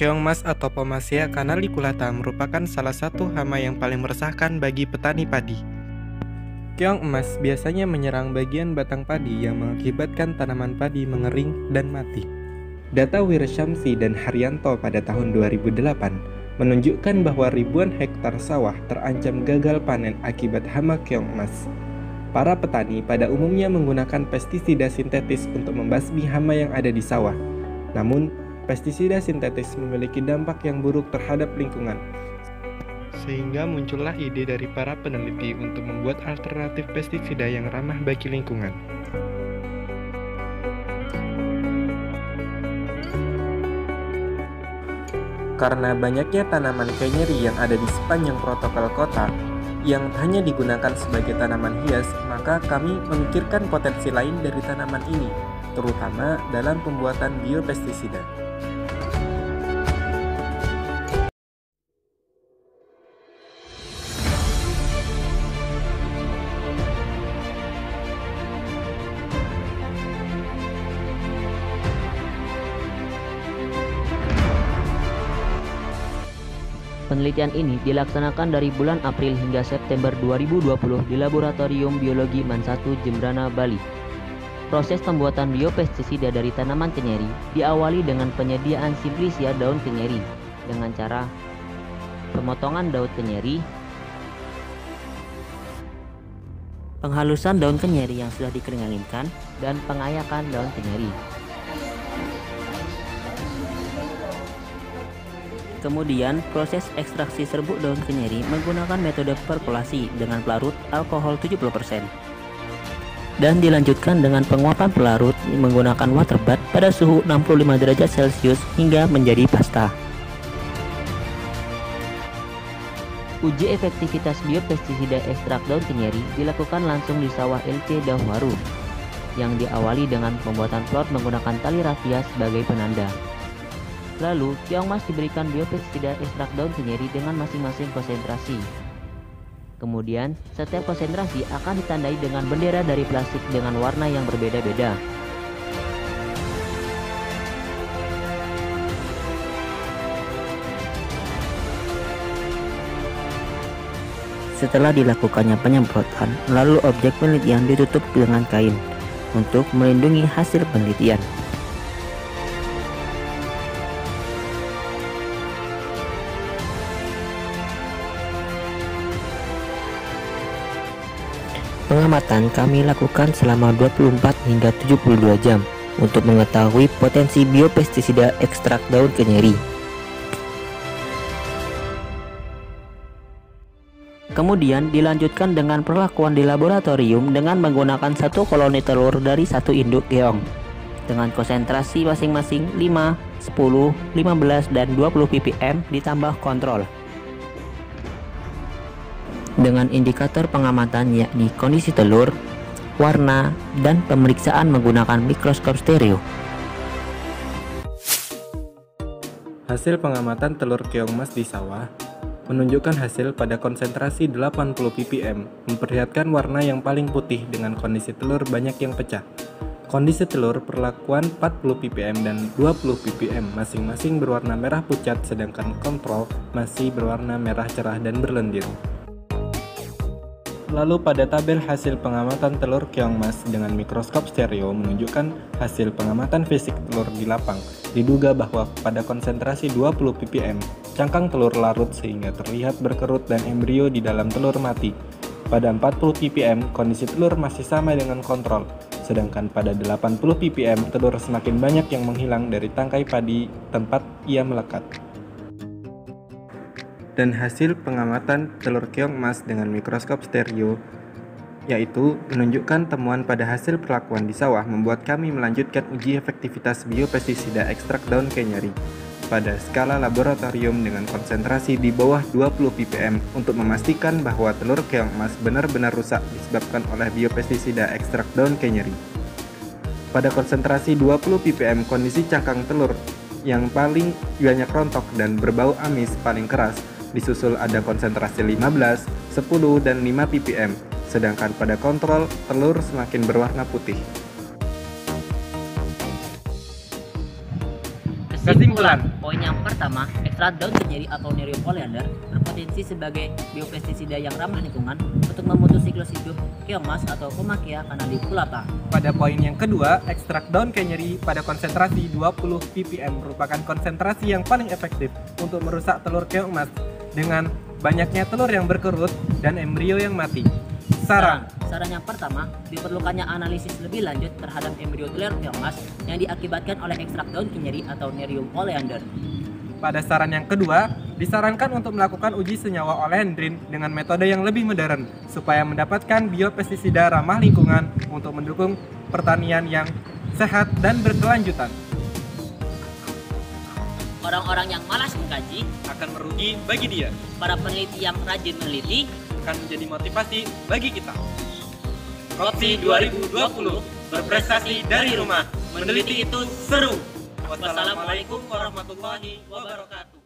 Keong emas atau Pomacia canaliculata merupakan salah satu hama yang paling meresahkan bagi petani padi. Keong emas biasanya menyerang bagian batang padi yang mengakibatkan tanaman padi mengering dan mati. Data Wirasyamsi dan Haryanto pada tahun 2008 menunjukkan bahwa ribuan hektar sawah terancam gagal panen akibat hama keong emas. Para petani pada umumnya menggunakan pestisida sintetis untuk membasmi hama yang ada di sawah. Namun, pestisida sintetis memiliki dampak yang buruk terhadap lingkungan. Sehingga muncullah ide dari para peneliti untuk membuat alternatif pestisida yang ramah bagi lingkungan. Karena banyaknya tanaman kenyeri yang ada di sepanjang protokol kota yang hanya digunakan sebagai tanaman hias, maka kami memikirkan potensi lain dari tanaman ini, terutama dalam pembuatan biopestisida. Penelitian ini dilaksanakan dari bulan April hingga September 2020 di Laboratorium Biologi MAN 1 Jembrana, Bali. Proses pembuatan biopestisida dari tanaman kenyeri diawali dengan penyediaan simplisia daun kenyeri dengan cara pemotongan daun kenyeri, penghalusan daun kenyeri yang sudah dikeringkan, dan pengayakan daun kenyeri. Kemudian, proses ekstraksi serbuk daun kenyeri menggunakan metode perkolasi dengan pelarut alkohol 70%. Dan dilanjutkan dengan penguapan pelarut menggunakan water bath pada suhu 65 derajat Celcius hingga menjadi pasta. Uji efektivitas biopestisida ekstrak daun kenyeri dilakukan langsung di sawah LC Daungwaru, yang diawali dengan pembuatan plot menggunakan tali rafia sebagai penanda. Lalu, keong emas diberikan biopestisida ekstrak daun kenyeri dengan masing-masing konsentrasi. Kemudian, setiap konsentrasi akan ditandai dengan bendera dari plastik dengan warna yang berbeda-beda. Setelah dilakukannya penyemprotan, lalu objek penelitian ditutup dengan kain untuk melindungi hasil penelitian. Pengamatan kami lakukan selama 24 hingga 72 jam untuk mengetahui potensi biopestisida ekstrak daun kenyeri. Kemudian dilanjutkan dengan perlakuan di laboratorium dengan menggunakan satu koloni telur dari satu induk keong dengan konsentrasi masing-masing 5, 10, 15, dan 20 ppm ditambah kontrol. Dengan indikator pengamatan yakni kondisi telur, warna, dan pemeriksaan menggunakan mikroskop stereo. Hasil pengamatan telur keong emas di sawah menunjukkan hasil pada konsentrasi 80 ppm, memperlihatkan warna yang paling putih dengan kondisi telur banyak yang pecah. Kondisi telur perlakuan 40 ppm dan 20 ppm masing-masing berwarna merah pucat, sedangkan kontrol masih berwarna merah cerah dan berlendir. Lalu pada tabel hasil pengamatan telur keong emas dengan mikroskop stereo menunjukkan hasil pengamatan fisik telur di lapang. Diduga bahwa pada konsentrasi 20 ppm, cangkang telur larut sehingga terlihat berkerut dan embrio di dalam telur mati. Pada 40 ppm, kondisi telur masih sama dengan kontrol. Sedangkan pada 80 ppm, telur semakin banyak yang menghilang dari tangkai padi tempat ia melekat. Dan hasil pengamatan telur keong emas dengan mikroskop stereo yaitu menunjukkan temuan pada hasil perlakuan di sawah membuat kami melanjutkan uji efektivitas biopestisida ekstrak daun kenyeri pada skala laboratorium dengan konsentrasi di bawah 20 ppm untuk memastikan bahwa telur keong emas benar-benar rusak disebabkan oleh biopestisida ekstrak daun kenyeri. Pada konsentrasi 20 ppm, kondisi cangkang telur yang paling banyak rontok dan berbau amis paling keras, disusul ada konsentrasi 15, 10, dan 5 ppm, sedangkan pada kontrol telur semakin berwarna putih. Kesimpulan. Poin yang pertama, ekstrak daun kenyiri atau Nerium oleander berpotensi sebagai biopestisida yang ramah lingkungan untuk memutus siklus hidup keong emas atau Pomacea canaliculata. Pada poin yang kedua, ekstrak daun kenyiri pada konsentrasi 20 ppm merupakan konsentrasi yang paling efektif untuk merusak telur keong emas dengan banyaknya telur yang berkerut dan embrio yang mati. Saran yang pertama, diperlukannya analisis lebih lanjut terhadap embrio telur keong emas yang diakibatkan oleh ekstrak daun kenyiri atau Nerium oleander. Pada saran yang kedua, disarankan untuk melakukan uji senyawa oleandrin dengan metode yang lebih modern supaya mendapatkan biopestisida ramah lingkungan untuk mendukung pertanian yang sehat dan berkelanjutan. Orang-orang yang malas mengkaji Akan merugi bagi dia, para peneliti yang rajin meneliti akan menjadi motivasi bagi kita. Kopsi 2020 berprestasi dari rumah. Meneliti itu seru. Wassalamualaikum warahmatullahi wabarakatuh.